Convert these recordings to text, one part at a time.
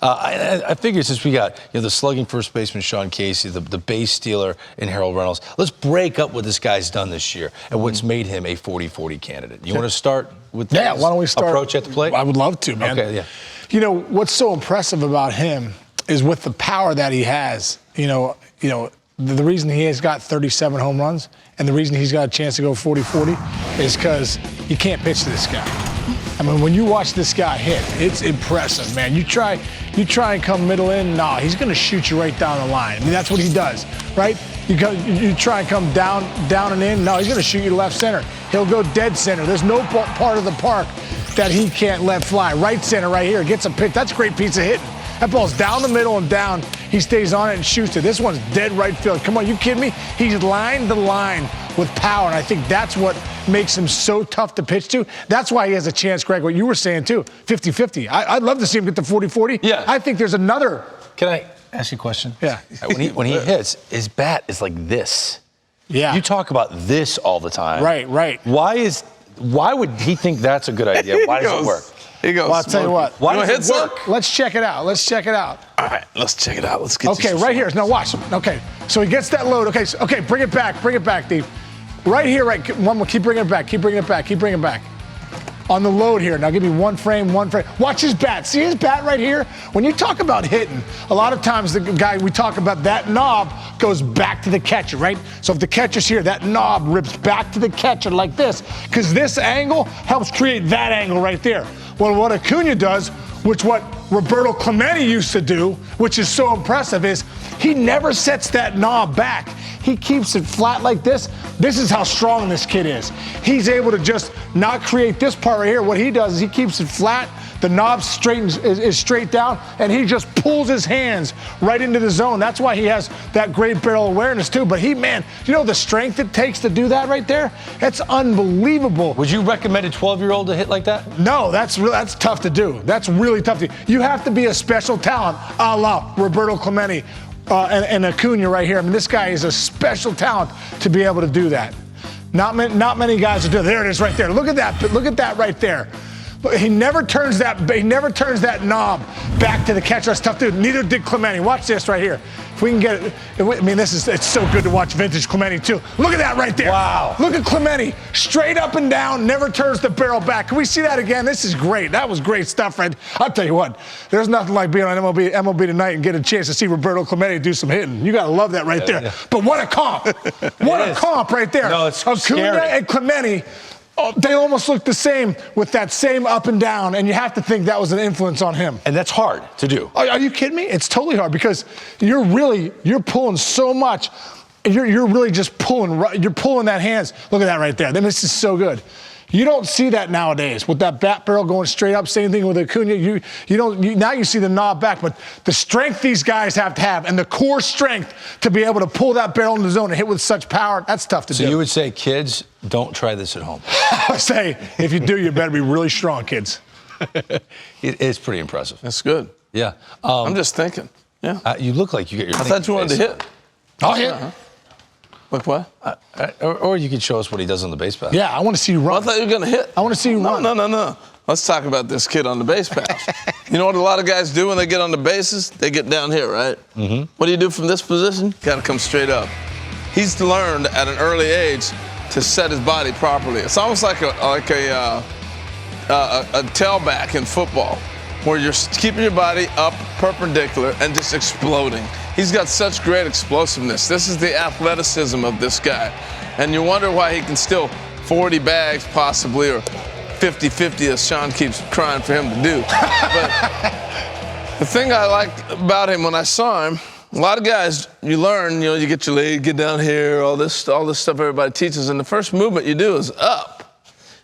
I figure since we got the slugging first baseman Sean Casey, the base stealer in Harold Reynolds, let's break up what this guy's done this year and what's made him a 40-40 candidate. You want to start with why don't we start approach at the plate? I would love to, man. Okay, yeah. What's so impressive about him is with the power that he has. The reason he has got 37 home runs and the reason he's got a chance to go 40-40 is because you can't pitch to this guy. I mean, when you watch this guy hit, it's impressive, man. You try and come middle in, he's going to shoot you right down the line. I mean, that's what he does, right? You try and come down and in, he's going to shoot you to left center. He'll go dead center. There's no part of the park that he can't let fly. Right center right here, gets a pitch. That's a great piece of hitting. That ball's down the middle and down. He stays on it and shoots it. This one's dead right field. Come on, you kidding me? He's lined the line with power, and I think that's what makes him so tough to pitch to. That's why he has a chance, Greg, what you were saying too, 50-50. I'd love to see him get to 40-40. Yeah. I think there's another. Can I ask you a question? Yeah. When he hits, his bat is like this. Yeah. You talk about this all the time. Right. Why would he think that's a good idea? Why does it work? He goes. Well, I'll tell you what. Why does it work? Let's check it out. All right, let's check it out. Let's get Okay, right here. Now watch. Okay, so he gets that load. Okay, bring it back, Dave. Right here, right. One more. Keep bringing it back. On the load here. Now give me one frame. Watch his bat. See his bat right here? When you talk about hitting, a lot of times the guy we talk about, that knob goes back to the catcher, right? So if the catcher's here, that knob rips back to the catcher like this, because this angle helps create that angle right there. Well, what Acuna does, which what Roberto Clemente used to do, which is so impressive, is he never sets that knob back. He keeps it flat like this. This is how strong this kid is. He's able to just not create this part right here. What he does is he keeps it flat. The knob is straight down, and he just pulls his hands right into the zone. That's why he has that great barrel awareness too. But the strength it takes to do that right there? That's unbelievable. Would you recommend a 12-year-old to hit like that? No, that's tough to do. That's really tough to do. You have to be a special talent, a la Roberto Clemente and Acuna right here. I mean, this guy is a special talent to be able to do that. Not many guys will do it. There it is right there. Look at that. Look at that right there. He never turns that knob back to the catcher. That's tough to do. Neither did Clemente. Watch this right here. If we can get it, it's so good to watch vintage Clemente too. Look at that right there. Wow. Look at Clemente. Straight up and down, never turns the barrel back. Can we see that again? This is great. That was great stuff, Fred. I'll tell you what, there's nothing like being on MLB tonight and get a chance to see Roberto Clemente do some hitting. You got to love that right there. Yeah. But what a comp. What a comp right there. No, it's Acuna scary. and Clemente. They almost look the same with that same up and down, and you have to think that was an influence on him. And that's hard to do. Are you kidding me? It's totally hard because you're pulling so much. You're really just pulling. You're pulling that hands. Look at that right there. This is so good. You don't see that nowadays with that bat barrel going straight up. Same thing with Acuna. Now you see the knob back, but the strength these guys have to have and the core strength to be able to pull that barrel in the zone and hit with such power, that's tough to do. So you would say, kids, don't try this at home. I say, if you do, you better be really strong, kids. It is pretty impressive. That's good. Yeah. I'm just thinking. Yeah. You look like you get your. I thought you wanted to hit. I'll hit. Look what? Or you could show us what he does on the base path. Yeah, I want to see you run. Well, I thought you were going to hit. I want to see you run. No. Let's talk about this kid on the base path. You know what a lot of guys do when they get on the bases? They get down here, right? Mm-hmm. What do you do from this position? Got to come straight up. He's learned at an early age to set his body properly. It's almost like a tailback in football, where you're keeping your body up perpendicular and just exploding. He's got such great explosiveness. This is the athleticism of this guy. And you wonder why he can still 40 bags possibly, or 50-50 as Sean keeps crying for him to do. But the thing I liked about him when I saw him, a lot of guys, you learn, you get your leg, get down here, all this stuff everybody teaches, and the first movement you do is up.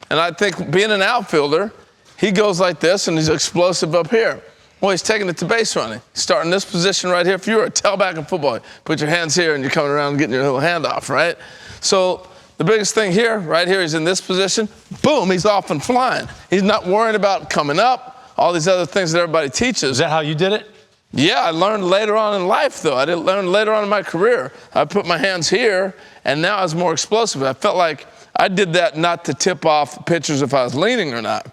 And I think being an outfielder, he goes like this and he's explosive up here. Well, he's taking it to base running. Starting this position right here. If you were a tailback in football, put your hands here and you're coming around and getting your little handoff, right? So the biggest thing here, right here, he's in this position. Boom, he's off and flying. He's not worrying about coming up, all these other things that everybody teaches. Is that how you did it? Yeah, I learned later on in life, though. I didn't learn later on in my career. I put my hands here, and now I was more explosive. I felt like I did that not to tip off pitchers if I was leaning or not.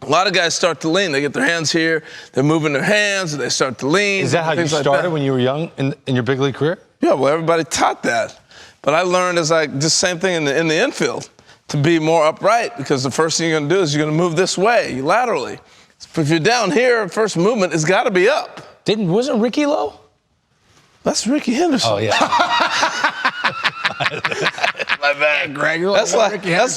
A lot of guys start to lean. They get their hands here, they're moving their hands, and they start to lean. Is that how you started when you were young in your big league career? Yeah, well, everybody taught that. But I learned just same thing in the infield, to be more upright, because the first thing you're going to do is you're going to move this way, laterally. If you're down here, first movement has got to be up. Wasn't Ricky low? That's Ricky Henderson. Oh, yeah. My bad, Greg. That's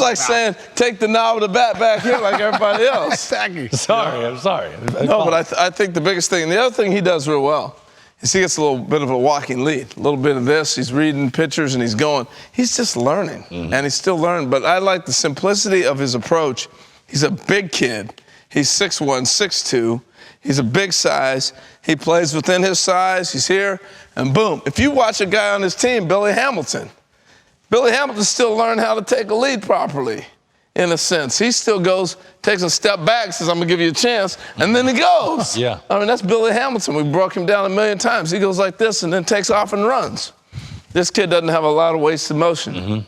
like saying, take the knob of the bat back here like everybody else. Exactly. Sorry, I'm sorry. No, but I think the biggest thing, and the other thing he does real well, is he gets a little bit of a walking lead. A little bit of this, he's reading pictures and he's going. He's just learning, and he's still learning. But I like the simplicity of his approach. He's a big kid. He's 6'1", 6'2". He's a big size. He plays within his size. He's here, and boom. If you watch a guy on his team, Billy Hamilton still learned how to take a lead properly, in a sense. He still goes, takes a step back, says, I'm going to give you a chance, and then he goes. Yeah. I mean, that's Billy Hamilton. We broke him down a million times. He goes like this and then takes off and runs. This kid doesn't have a lot of wasted motion.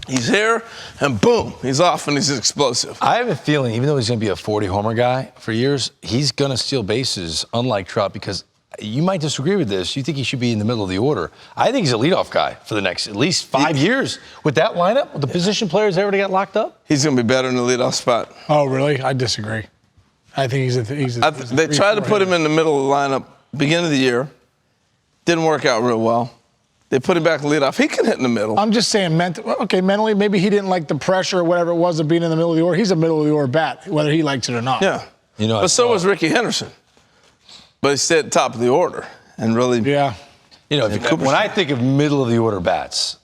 He's here, and boom, he's off, and he's explosive. I have a feeling, even though he's going to be a 40-homer guy for years, he's going to steal bases, unlike Trout, because you might disagree with this. You think he should be in the middle of the order. I think he's a leadoff guy for the next at least 5 years. With that lineup, with the position players already got locked up? He's going to be better in the leadoff spot. Oh, really? I disagree. I think They tried to put him in the middle of the lineup beginning of the year. Didn't work out real well. They put him back in leadoff. He can hit in the middle. I'm just saying, mentally, maybe he didn't like the pressure or whatever it was of being in the middle of the order. He's a middle of the order bat, whether he likes it or not. Yeah. But so was Ricky Henderson. But he stayed at the top of the order and really. Yeah. When I think of middle of the order bats,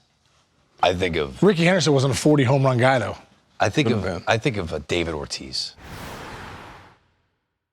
I think of Ricky Henderson wasn't a 40 home run guy though. I think of David Ortiz.